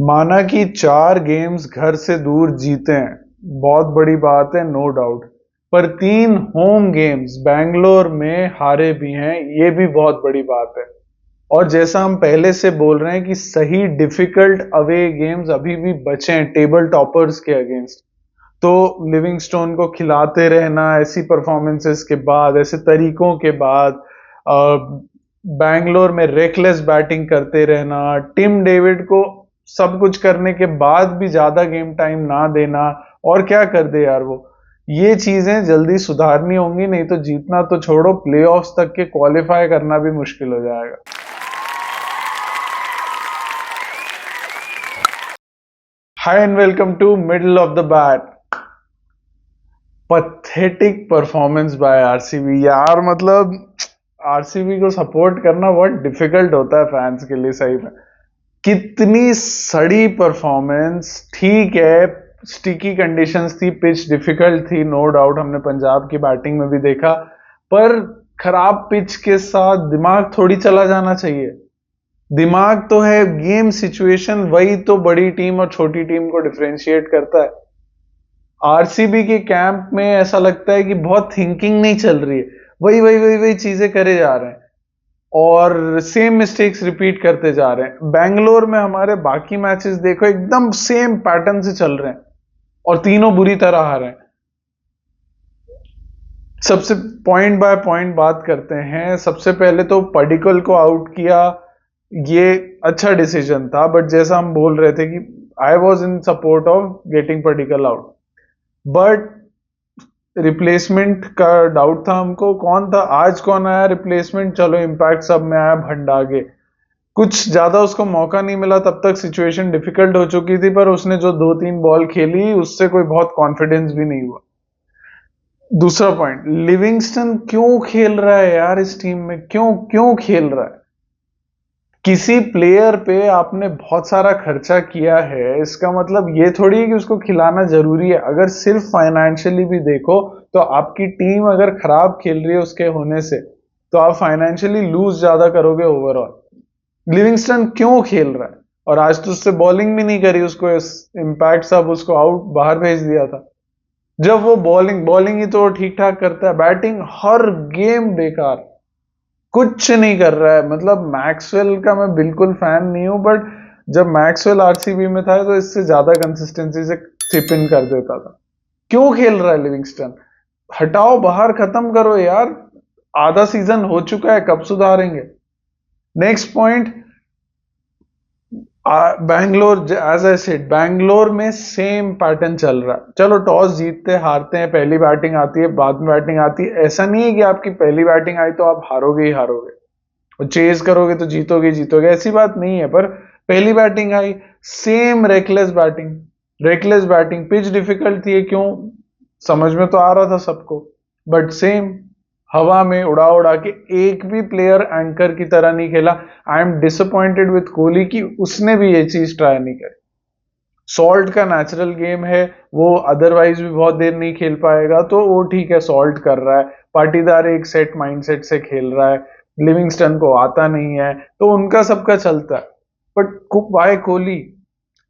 माना कि 4 गेम्स घर से दूर जीते हैं, बहुत बड़ी बात है, नो डाउट। पर 3 होम गेम्स बैंगलोर में हारे भी हैं, ये भी बहुत बड़ी बात है। और जैसा हम पहले से बोल रहे हैं कि सही डिफिकल्ट अवे गेम्स अभी भी बचे हैं टेबल टॉपर्स के अगेंस्ट। तो लिविंगस्टोन को खिलाते रहना ऐसी परफॉर्मेंसेस के बाद, ऐसे तरीकों के बाद, बैंगलोर में रेकलेस बैटिंग करते रहना, टिम डेविड को सब कुछ करने के बाद भी ज्यादा गेम टाइम ना देना, और क्या कर दे यार वो। ये चीजें जल्दी सुधारनी होंगी, नहीं तो जीतना तो छोड़ो, प्लेऑफ्स तक के क्वालिफाई करना भी मुश्किल हो जाएगा। Hi and welcome to middle of the bat. Pathetic performance by RCB यार, मतलब आरसीबी को सपोर्ट करना बहुत डिफिकल्ट होता है फैंस के लिए, सही में। कितनी सड़ी परफॉर्मेंस। ठीक है, स्टिकी कंडीशंस थी, पिच डिफिकल्ट थी, नो डाउट, हमने पंजाब की बैटिंग में भी देखा। पर खराब पिच के साथ दिमाग थोड़ी चला जाना चाहिए। दिमाग तो है, गेम सिचुएशन वही तो बड़ी टीम और छोटी टीम को डिफरेंशिएट करता है। आरसीबी के कैंप में ऐसा लगता है कि बहुत थिंकिंग नहीं चल रही है, वही वही वही वही चीजें करे जा रहे हैं और सेम मिस्टेक्स रिपीट करते जा रहे हैं। बैंगलोर में हमारे बाकी मैचेस देखो, एकदम सेम पैटर्न से चल रहे हैं और तीनों बुरी तरह हारे हैं। सबसे पॉइंट बाय पॉइंट बात करते हैं। सबसे पहले तो पडिक्कल को आउट किया, ये अच्छा डिसीजन था, बट जैसा हम बोल रहे थे कि I was in support of getting Padikkal out. But replacement का डाउट था हमको, कौन था, आज कौन आया रिप्लेसमेंट, चलो इम्पैक्ट सब में आया भंडागे। कुछ ज्यादा उसको मौका नहीं मिला, तब तक सिचुएशन डिफिकल्ट हो चुकी थी, पर उसने जो 2-3 बॉल खेली उससे कोई बहुत कॉन्फिडेंस भी नहीं हुआ। दूसरा पॉइंट, लिविंगस्टन क्यों खेल रहा है यार इस टीम में, क्यों क्यों खेल रहा है। किसी प्लेयर पे आपने बहुत सारा खर्चा किया है, इसका मतलब ये थोड़ी है कि उसको खिलाना जरूरी है। अगर सिर्फ फाइनेंशियली भी देखो तो आपकी टीम अगर खराब खेल रही है उसके होने से, तो आप फाइनेंशियली लूज ज्यादा करोगे ओवरऑल। लिविंगस्टन क्यों खेल रहा है, और आज तो उससे बॉलिंग भी नहीं करी, उसको इम्पैक्ट सब उसको आउट बाहर भेज दिया था। जब वो बॉलिंग बॉलिंग ही तो ठीक ठाक करता है, बैटिंग हर गेम बेकार, कुछ नहीं कर रहा है। मतलब मैक्सवेल का मैं बिल्कुल फैन नहीं हूं, बट जब मैक्सवेल आरसीबी में था तो इससे ज्यादा कंसिस्टेंसी से चिप इन कर देता था। क्यों खेल रहा है लिविंगस्टन, हटाओ बाहर, खत्म करो यार। आधा सीजन हो चुका है, कब सुधारेंगे। Next point, Bangalore, as I said, Bangalore में सेम पैटर्न चल रहा है। चलो टॉस जीतते हारते हैं, पहली बैटिंग आती है, बाद में बैटिंग आती है। ऐसा नहीं है कि आपकी पहली बैटिंग आई तो आप हारोगे ही हारोगे, और चेज करोगे तो जीतोगे जीतोगे, ऐसी बात नहीं है। पर पहली बैटिंग आई, same reckless batting, reckless batting, pitch difficult थी, क्यों, समझ में तो आ रहा था सबको, बट सेम हवा में उड़ा उड़ा के। एक भी प्लेयर एंकर की तरह नहीं खेला। I am disappointed with Kohli कि उसने भी ये चीज ट्राई नहीं करी। सॉल्ट का नेचुरल गेम है, वो अदरवाइज भी बहुत देर नहीं खेल पाएगा, तो वो ठीक है, सॉल्ट कर रहा है। पाटीदार एक सेट माइंडसेट से खेल रहा है, लिविंगस्टन को आता नहीं है, तो उनका सबका चलता है। बट वाई कोहली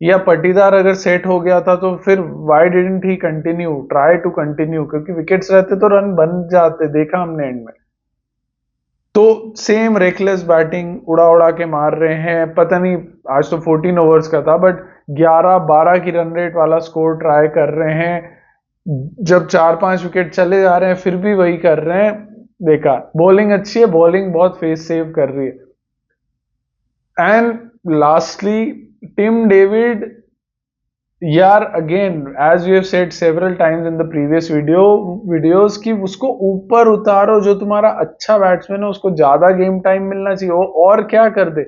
या पाटीदार अगर सेट हो गया था तो फिर why didn't he continue, try to continue, क्योंकि विकेट्स रहते तो रन बन जाते, देखा हमने एंड में। तो सेम रेकलेस बैटिंग, उड़ा उड़ा के मार रहे हैं। पता नहीं, आज तो 14 ओवर्स का था, बट 11-12 की रन रेट वाला स्कोर ट्राई कर रहे हैं। जब 4-5 विकेट चले जा रहे हैं फिर भी वही कर रहे हैं, बेकार। बॉलिंग अच्छी है, बॉलिंग बहुत फेस सेव कर रही है। एंड लास्टली, टिम डेविड, यार again, as you have said several times in the previous videos, कि उसको ऊपर उतारो, जो तुम्हारा अच्छा बैट्समैन है उसको ज्यादा गेम टाइम मिलना चाहिए, वो और क्या कर दे।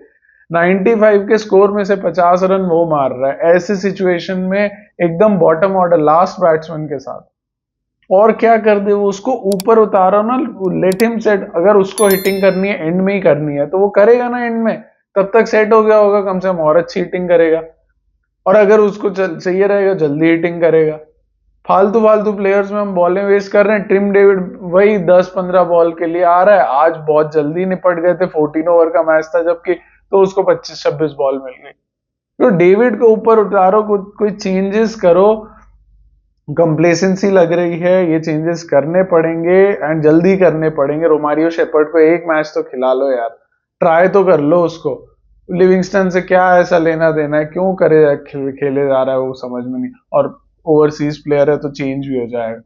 95 के स्कोर में से 50 रन वो मार रहा है ऐसे सिचुएशन में, एकदम बॉटम ऑर्डर लास्ट बैट्समैन के साथ, और क्या कर दे वो, उसको ऊपर उतारो ना, लेट हिम सेट। अगर उसको हिटिंग करनी है एंड में ही करनी है तो वो करेगा ना एंड में, तब तक सेट हो गया होगा कम से कम, और अच्छी हिटिंग करेगा। और अगर उसको चाहिए रहेगा जल्दी हिटिंग करेगा। फालतू फालतू प्लेयर्स में हम बॉलें वेस्ट कर रहे हैं। टिम डेविड वही 10-15 बॉल के लिए आ रहा है, आज बहुत जल्दी निपट गए थे, 14 ओवर का मैच था जबकि, तो उसको 25-26 बॉल मिल गई। तो डेविड को ऊपर उतारो, कोई चेंजेस करो। कंप्लेसेंसी लग रही है, ये चेंजेस करने पड़ेंगे एंड जल्दी करने पड़ेंगे। रोमारियो शेपर्ड को एक मैच तो खिला लो यार, ट्राई तो कर लो उसको। लिविंगस्टन से क्या ऐसा लेना देना है, क्यों खेले जा रहा है वो समझ में नहीं। और ओवरसीज प्लेयर है तो चेंज भी हो जाएगा।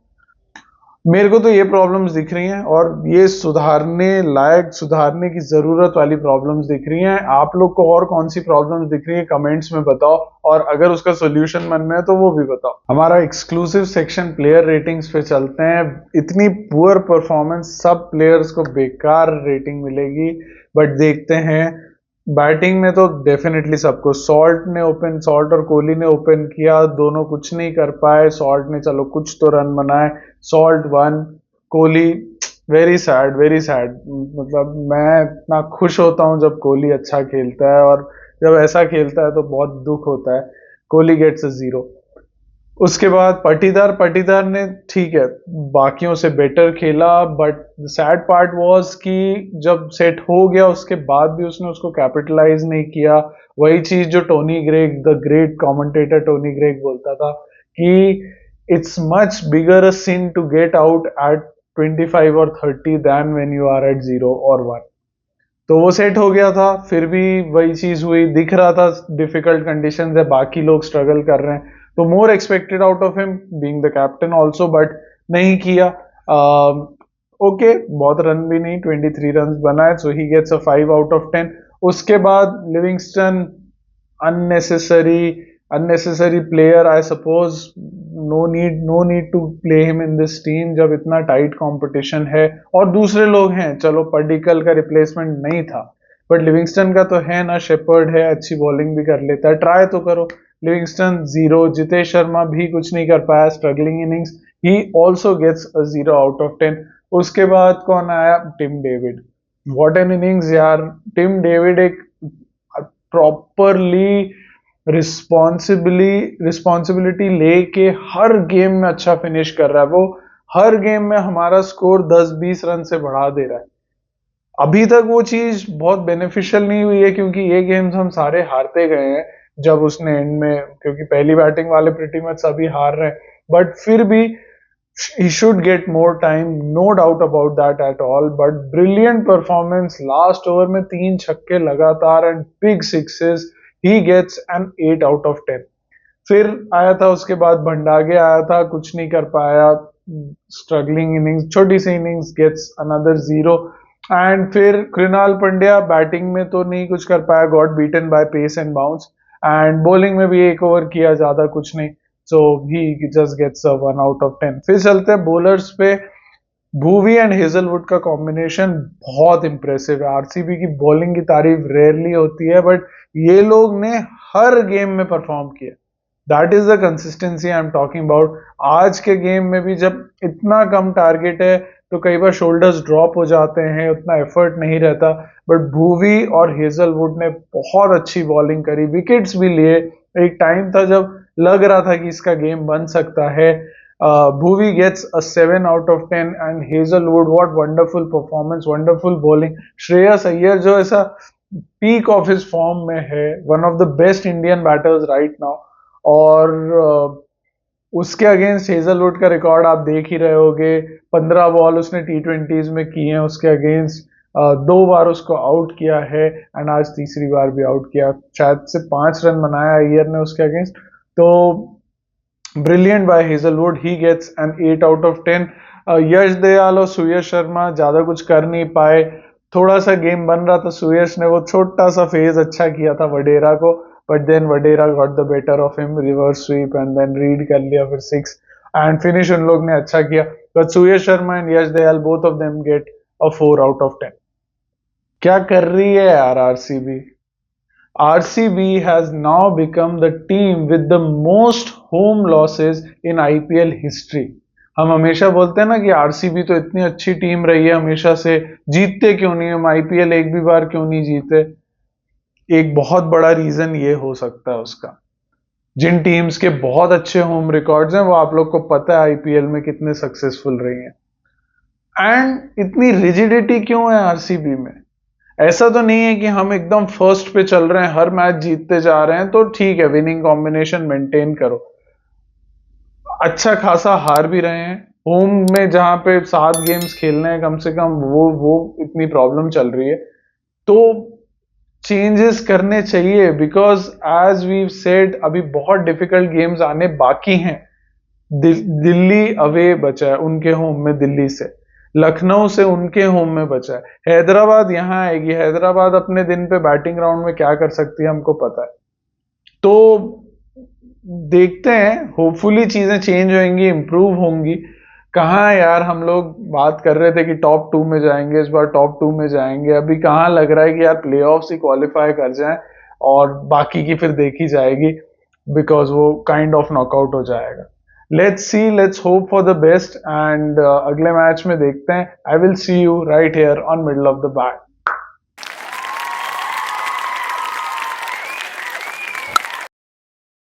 मेरे को तो ये प्रॉब्लम्स दिख रही हैं और ये सुधारने लायक, सुधारने की जरूरत वाली प्रॉब्लम्स दिख रही हैं। आप लोग को और कौन सी प्रॉब्लम्स दिख रही है कमेंट्स में बताओ, और अगर उसका सोल्यूशन मन में है तो वो भी बताओ। हमारा एक्सक्लूसिव सेक्शन प्लेयर रेटिंग्स पे चलते हैं। इतनी पुअर परफॉर्मेंस, सब प्लेयर्स को बेकार रेटिंग मिलेगी, बट देखते हैं। बैटिंग में तो डेफिनेटली सबको, सॉल्ट और कोहली ने ओपन किया, दोनों कुछ नहीं कर पाए। सॉल्ट ने चलो कुछ तो रन बनाए, salt one, Kohli very sad, very sad. मतलब मैं इतना खुश होता हूँ जब कोहली अच्छा खेलता है, और जब ऐसा खेलता है तो बहुत दुख होता है। Kohli gets a zero. उसके बाद पटीदार ने ठीक है बाकियों से बेटर खेला, बट सैड पार्ट वाज कि जब सेट हो गया उसके बाद भी उसने उसको कैपिटलाइज नहीं किया। वही चीज जो Tony Greig, the great commentator Tony Greig बोलता था कि it's much bigger a sin to get out at 25 और 30 than when you are at 0 और 1। तो वो सेट हो गया था, फिर भी वही चीज हुई, दिख रहा था डिफिकल्ट कंडीशंस है, बाकी लोग स्ट्रगल कर रहे हैं, तो more expected out of him being the captain also, but नहीं किया। ओके, बहुत रन भी नहीं, 23 रन बनाए, so he gets a 5 out of 10। उसके बाद Livingstone, unnecessary unnecessary player I suppose. No need to play him in this team जब इतना टाइट कंपटीशन है और दूसरे लोग हैं। चलो पर्डिकल का रिप्लेसमेंट नहीं था, बट लिविंगस्टन का तो है ना, शेपर्ड है, अच्छी बॉलिंग भी कर लेता है, ट्राई तो करो। लिविंगस्टन जीरो, जितेश शर्मा भी कुछ नहीं कर पाया, struggling innings, he also gets a 0 out of 10। उसके बाद कौन आया? Tim David. What an innings यार। टिम डेविड एक प्रॉपरली रिस्पॉन्सिबिलिटी लेके हर गेम में अच्छा फिनिश कर रहा है। वो हर गेम में हमारा स्कोर 10-20 रन से बढ़ा दे रहा है। अभी तक वो चीज बहुत बेनिफिशियल नहीं हुई है, क्योंकि ये गेम्स हम सारे हारते गए हैं जब उसने एंड में, क्योंकि पहली बैटिंग वाले प्रीटी मच सभी हार रहे हैं, बट फिर भी he should get more time, no doubt about that at all, but brilliant performance, last over में 3 छक्के लगातार and big sixes, he gets an 8 out of 10। फिर आया था उसके बाद भंडागे आया था, कुछ नहीं कर पाया, स्ट्रगलिंग इनिंग्स, छोटी सी इनिंग्स, गेट्स अनदर 0। एंड फिर कृणाल पंड्या बैटिंग में तो नहीं कुछ कर पाया, got beaten by pace and bounce, and bowling में भी एक ओवर किया, ज्यादा कुछ नहीं, so he just gets a 1 out of 10। फिर चलते हैं बॉलर्स पे। भुवी एंड हेजलवुड का कॉम्बिनेशन बहुत इंप्रेसिव है। आरसीबी की बॉलिंग की तारीफ रेयरली होती है, बट ये लोग ने हर गेम में परफॉर्म किया। That is the consistency I am talking about. आज के गेम में भी जब इतना कम टारगेट है तो कई बार शोल्डर्स ड्रॉप हो जाते हैं, उतना एफर्ट नहीं रहता, बट भुवी और हेजलवुड ने बहुत अच्छी बॉलिंग करी, विकेट्स भी लिए। एक टाइम था जब लग रहा था कि इसका गेम बन सकता है। Bhuvi gets a 7 out of 10 and Hazelwood, what wonderful performance, wonderful bowling। Shreyas Iyer जो ऐसा पीक ऑफ हिज फॉर्म में है, one of the best Indian batters right now, और उसके अगेंस्ट हेजलवुड का रिकॉर्ड आप देख ही रहे होगे। 15 बॉल उसने T20s में किए हैं उसके अगेंस्ट, 2 बार उसको आउट किया है एंड आज तीसरी बार भी आउट किया, शायद से 5 रन बनाया अय्यर ने उसके अगेंस्ट। तो brilliant by Hazlewood, he gets an 8 out of 10। Yash Dayal और सुयश शर्मा ज्यादा कुछ कर नहीं पाए, थोड़ा सा गेम बन रहा था, सुयश ने वो छोटा सा फेज अच्छा किया था वडेरा को, but then Wadhera got the better of him, reverse sweep and then read कर लिया फिर 6, एंड फिनिश उन लोग ने अच्छा किया, but Suyash Sharma and Yash Dayal both of them get a 4 out of 10। क्या कर रही है यार RCB. RCB has now become the team with the most home losses in IPL history। हम हमेशा बोलते हैं ना कि आरसीबी तो इतनी अच्छी टीम रही है हमेशा से, जीतते क्यों नहीं हम आईपीएल, एक भी बार क्यों नहीं जीते। एक बहुत बड़ा रीजन ये हो सकता है उसका, जिन टीम्स के बहुत अच्छे होम रिकॉर्ड्स हैं वो आप लोग को पता है आईपीएल में कितने सक्सेसफुल रही हैं। एंड इतनी रिजिडिटी क्यों है आरसीबी में? ऐसा तो नहीं है कि हम एकदम फर्स्ट पे चल रहे हैं, हर मैच जीतते जा रहे हैं, तो ठीक है विनिंग कॉम्बिनेशन मेंटेन करो। अच्छा खासा हार भी रहे हैं होम में, जहां पे 7 गेम्स खेलने हैं कम से कम, वो इतनी प्रॉब्लम चल रही है। तो चेंजेस करने चाहिए, बिकॉज एज वी सेड अभी बहुत डिफिकल्ट गेम्स आने बाकी हैं। दिल्ली अवे बचा है उनके होम में दिल्ली से, लखनऊ से उनके होम में बचा है, हैदराबाद यहाँ आएगी, हैदराबाद अपने दिन पे बैटिंग राउंड में क्या कर सकती है हमको पता है। तो देखते हैं, होपफुली चीजें चेंज होंगी, इंप्रूव होंगी। कहाँ यार, हम लोग बात कर रहे थे कि टॉप 2 में जाएंगे, इस बार टॉप 2 में जाएंगे, अभी कहाँ लग रहा है कि यार प्लेऑफ्स ही क्वालिफाई कर जाएं और बाकी की फिर देखी जाएगी, बिकॉज वो काइंड ऑफ नॉकआउट हो जाएगा। Let's see, let's hope for the best, and अगले मैच में देखते हैं। I will see you right here on middle of the bat.